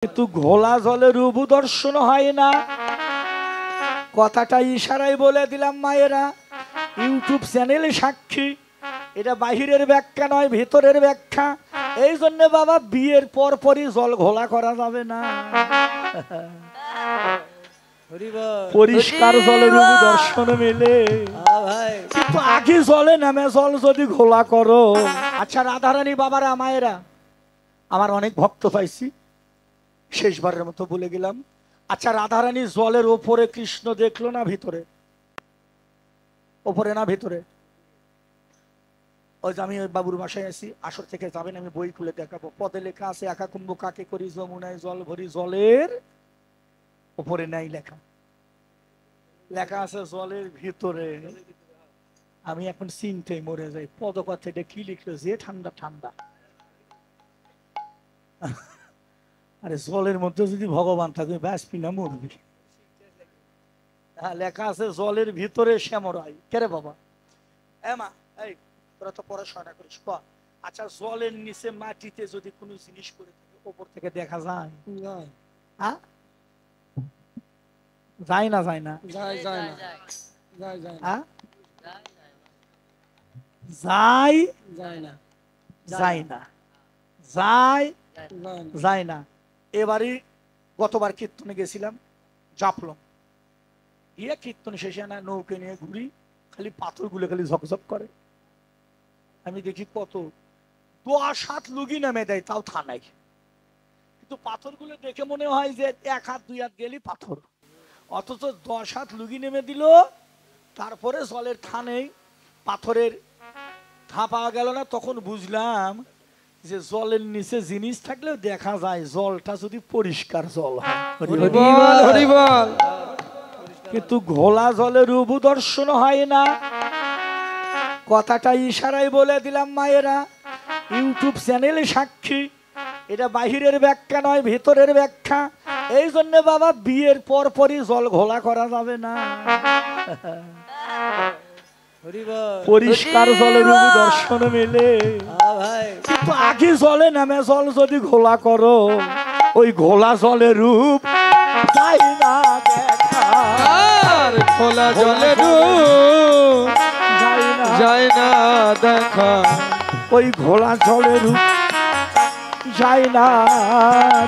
কিন্তু ঘোলা জলে রূপ দর্শন হয় না, কথাটা ইশারায় বলে দিলাম মায়েরা। ইউটিউব চ্যানেলে সাক্ষী, এটা বাহিরের ব্যাখ্যা নয়, ভেতরের ব্যাখ্যা। এই জন্য বাবা বিয়ের পর পরই জল ঘোলা করা যাবে না, পরিষ্কার জলে রূপ দর্শন মেলে। কিন্তু আগে জলে নামে জল যদি ঘোলা করো। আচ্ছা রাধারানী বাবারা মায়েরা, আমার অনেক ভক্ত পাইছি, শেষবারের মতো বলে গেলাম। আচ্ছা রাধারানী জলের ওপরে কৃষ্ণ দেখলো না ভিতরে? ওপরে না ভিতরে? ওই যে আমি ওই বাবুর বাসায় আছি, আসর থেকে যাবেন, আমি বই খুলে দেখাবো। পদে লেখা আছে একা কুম্ভ কাকে করি যমুনায় জল ভরি, জলের ওপরে নাই লেখা, লেখা আছে জলের ভিতরে। আমি এখন চিনতেই মরে যাই, পদকথা কি লিখলো, যে ঠান্ডা ঠান্ডা। আরে জলের মধ্যে যদি ভগবান থাকে বাঁচবি না মরবি? হ্যাঁ লেখা আছে জলের ভিতরে শ্যামরাই। কেরে বাবা এমা, এই তোরা তো পড়াশোনা করিস। আচ্ছা জলের নিচে মাটিতে যদি কোনো জিনিস করে থাকে উপর থেকে দেখা যায়? হ্যাঁ যায় না? যায় না? যায় যায় না? যায় না? যায় যায় না? এবারই গতবার কীর্তনে গেছিলাম, জাপলং গিয়ে কীর্তন শেষে না নৌকে নিয়ে ঘুরি, খালি পাথরগুলো খালি ঝকঝক করে। আমি দেখি কত 10 হাত লুগি নামে দেয়, তাও থানায়। কিন্তু পাথরগুলো দেখে মনে হয় যে 1 হাত 2 হাত গেলি পাথর, অথচ 10 হাত লুগি নেমে দিল। তারপরে জলের থানেই পাথরের থা পাওয়া গেল না। তখন বুঝলাম যে জলের নিচে জিনিস থাকলেও দেখা যায়, জলটা যদি পরিষ্কার জল হয়। কিন্তু ঘোলা জলে রূপ দর্শন হয় না, কথাটা ইশারায় বলে দিলাম মায়েরা। ইউটিউব চ্যানেলে সাক্ষী, এটা বাহিরের ব্যাখ্যা নয়, ভেতরের ব্যাখ্যা। এই জন্য বাবা বিয়ের পর পরই জল ঘোলা করা যাবে না, পরিষ্কার জলে রূপ দর্শন মেলে। কিন্তু আগে জলে নামে জল যদি ঘোলা করো, ওই ঘোলা জলের রূপ যায় না দেখা। ঘোলা জলের রূপ যায় না দেখা, ওই ঘোলা জলের রূপ যায় না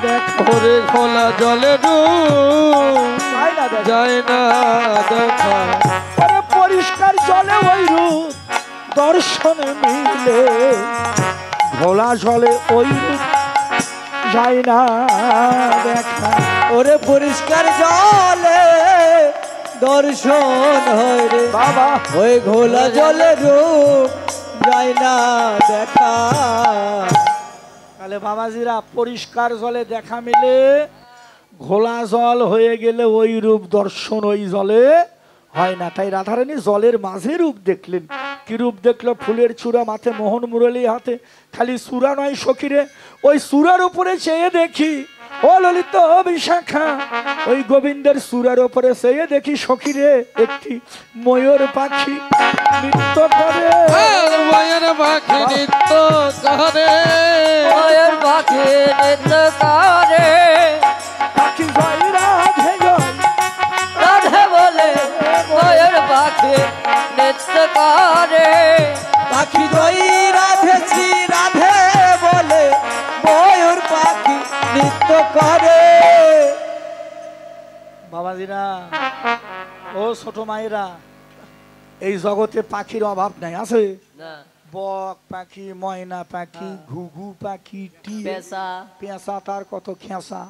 দেখা। ওরে ঘোলা জলের রূপ যায় না দেখা, পরিষ্কার জলে ওই রূপ দর্শন মিলে। ঘোলা জলে ওই রূপ যায় না দেখা। ওরে পরিষ্কার জলে দর্শন হয় রে বাবা, ওই ঘোলা জলে রূপ যায় না দেখা। তাহলে বাবাজিরা পরিষ্কার জলে দেখা মিলে, ঘোলা জল হয়ে গেলে ওই রূপ দর্শন ওই জলে হয় না। তাই রাধারানী জলের মাঝে রূপ দেখলেন। কি রূপ দেখলো? ফুলের চূড়া মাথে, মোহন মুরলী হাতে। খালি চূড়া নয় সখীরে, ওই চূড়ার উপরে চেয়ে দেখি ও ললিত বিশাখা, ওই গোবিন্দের চূড়ার উপরে চেয়ে দেখি সখীরে একটি ময়ূর পাখি নৃত্য করে। ময়ূর পাখি নৃত্য করে, ময়ূর পাখি নৃত্য করে। পাখি জয় রাধে জয় রাধে বলে ময়ূর পাখি নৃত্য করে। পাখি জয় রাধে শ্রী রাধে বলে ময়ূর পাখি নৃত্য করে। বাবাজিরা ও ছোট মায়েরা, এই জগতে পাখির অভাব নাই, আছে? বক পাখি, ময়না পাখি, ঘুঘু পাখি, পেঁচা, তার কত খেঁচা।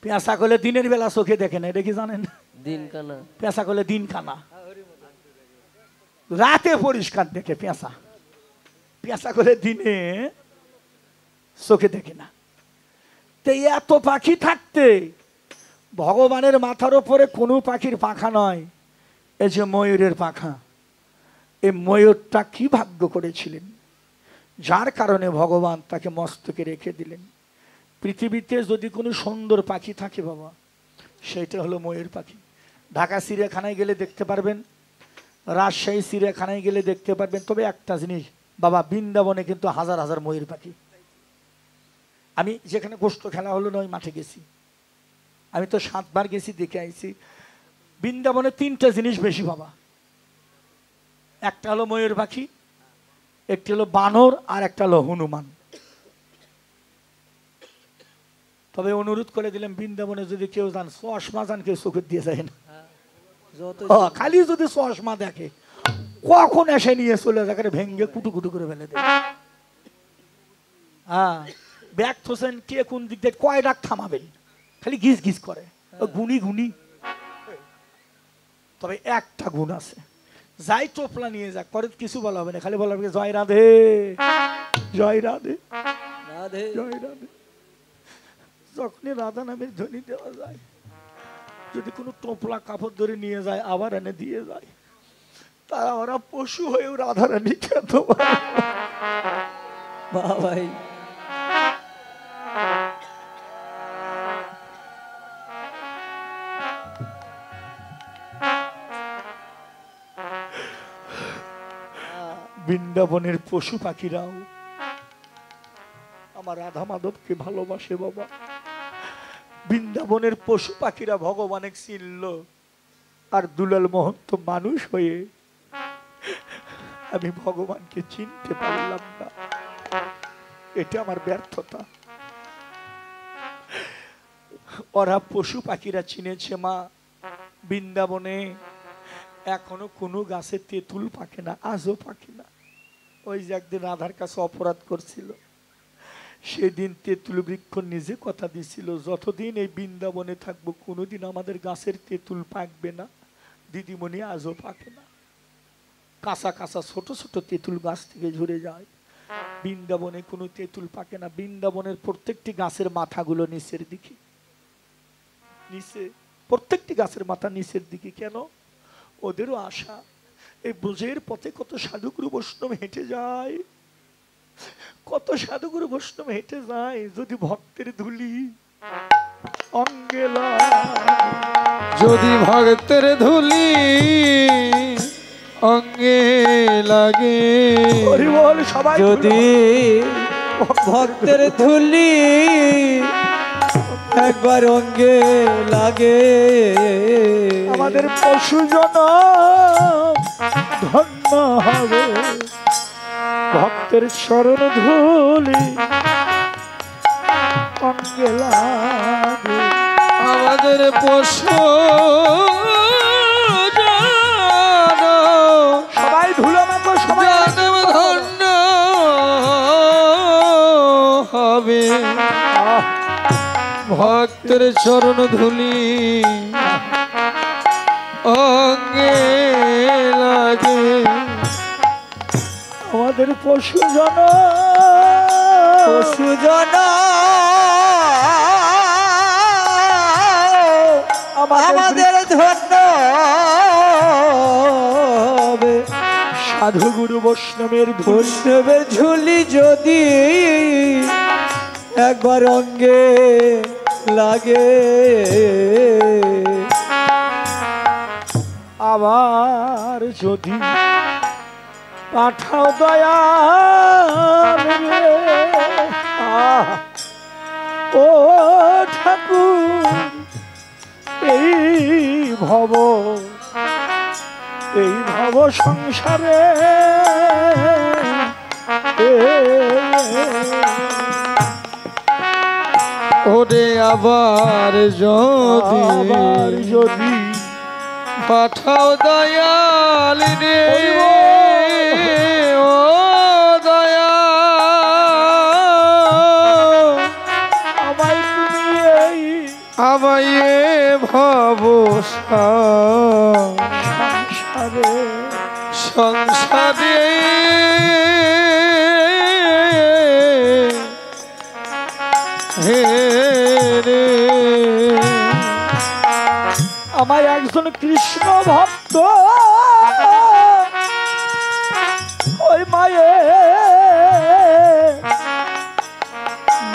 পেঁচা করলে দিনের বেলা চোখে দেখে না, এটা কি জানেন? দিন কানা পেঁচা করলে দিন কানা, রাতে পরিষ্কার দেখে পেঁচা। পেঁচা করে দিনে চোখে দেখে না। তো এত পাখি থাকতে ভগবানের মাথার উপরে কোনো পাখির পাখা নয়, এই যে ময়ূরের পাখা। এই ময়ূরটা কি ভাগ্য করেছিলেন, যার কারণে ভগবান তাকে মস্তকে রেখে দিলেন। পৃথিবীতে যদি কোনো সুন্দর পাখি থাকে বাবা, সেইটা হলো ময়ূর পাখি। ঢাকা চিড়িয়াখানায় গেলে দেখতে পারবেন, রাজশাহী চিড়িয়াখানায় গেলে দেখতে পারবেন। তবে একটা জিনিস বাবা, বৃন্দাবনে কিন্তু হাজার হাজার ময়ূর পাখি। আমি যেখানে গোস্ত খেলা হলো না ওই মাঠে গেছি, আমি তো 7 বার গেছি, দেখে আইছি। বৃন্দাবনে 3টা জিনিস বেশি পাবা, একটা হলো ময়ূর পাখি, একটি হলো বানর, আর একটা হলো হনুমান। তবে অনুরোধ করে দিলাম, বৃন্দাবনে যদি কেউ যান চশমা যান, কেউ চোখে দিয়ে যায় না। খালি যদি চশমা দেখে কখন এসে নিয়ে চলে যায়, ভেঙ্গে কুটু কুটু করে ফেলে দেয়। হ্যাঁ, ব্যাগ থোসেন কে কোন দিক দিয়ে কয় ডাক থামাবেন, খালি গিজ গিজ করে, গুনি গুনি। তবে একটা গুণ আছে, যাই টোপলা নিয়ে যাক পরে কিছু বলা হবে না, খালি বলা হবে জয় রাধে, জয় রাধে, রাধে জয় রাধে। যখনই রাধা নামের ধ্বনি দেওয়া যায়, যদি কোনো টোপলা কাপড় ধরে নিয়ে যায় আবার এনে দিয়ে যায়, তারা ওরা পশু হয়েও রাধা রানী খেত। ভাই বৃন্দাবনের পশু পাখিরাও আমার রাধা মাধবকে ভালোবাসে বাবা। বৃন্দাবনের পশু পাখিরা ভগবানের চিনল, আর দুলাল মহন্ত মানুষ হয়ে আমি ভগবানকে চিনতে পারলাম না, এটা আমার ব্যর্থতা। ওরা পশু পাখিরা চিনেছে মা, বৃন্দাবনে এখনো কোনো গাছে তেঁতুল পাকে না, আজও পাকে না। ওই যে একদিন রাধার কাছে অপরাধ করছিল, সেদিন তেঁতুল বৃক্ষ নিজে কথা দিছিল, যতদিন এই বৃন্দাবনে থাকবো কোনোদিন আমাদের গাছের তেঁতুল পাকবে না। দিদিমণি আজও পাকে না, কাঁচা কাঁচা ছোট ছোট তেঁতুল গাছ থেকে ঝরে যায়। বৃন্দাবনে কোনো তেঁতুল পাকে না। বৃন্দাবনের প্রত্যেকটি গাছের মাথাগুলো নিচের দিকে, নিচে প্রত্যেকটি গাছের মাথা নিচের দিকে। কেন? ওদেরও আশা, এই ব্রজের পথে কত সাধুগুরু বৈষ্ণব হেঁটে যায়, কত সাধুগুরু বৈষ্ণব হেঁটে যায়, যদি ভক্তের ধুলি অঙ্গে যদি ভক্তের ধুলি অঙ্গে লাগে, সবাই যদি ভক্তের ধুলি একবার অঙ্গে লাগে, আমাদের পশুজন ধন্য হবে, ভক্তের চরণ ধুলি অঙ্গে লাগে। আমাদের পশু সবাই ধুলো মাখো, সবাই ধন্য হবে, ভক্তের চরণ ধুলি অঙ্গে লাগে। আমাদের পশুজন আমাদের ধন্য হবে, সাধু গুরু বৈষ্ণবের বৈষ্ণবের ঝুলি যদি একবার অঙ্গে লাগে, আবার যদি পাঠাও দয়া ও ঠাকুর, এই ভব সংসারে ওরে আবার যদি পাঠাও দয়াল রে, ও দয়া আমায় ভব সংসারে হে রে। আমায় একজন কৃষ্ণ ভক্ত ওই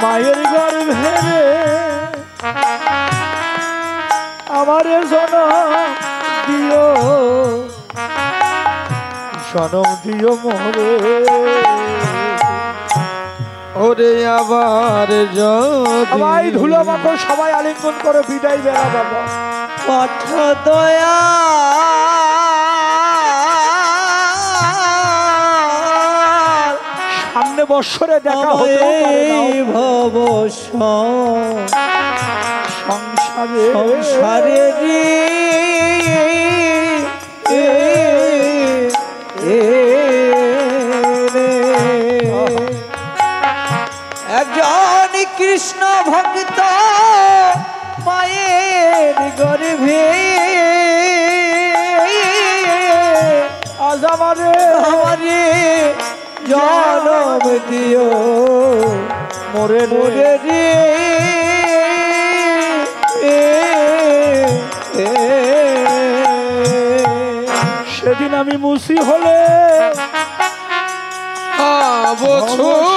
মায়ের গর্ভে আমার জনম দিও মোরে, ওরে আবার সবাই যদি ধুলো মাখন সবাই আলিঙ্গন করে বিদায় বেড়া বাবা। পাঠ দয়া সামনে বৎসরে দেখা হতেও পারে না। ভব সংসারে সংসারে রে একজন কৃষ্ণ ভক্ত মায়ের গর্ভে আজ আমারে আমারে জনম দিও মোরে মোরে রে সেদিন আমি মুসি হলে বছর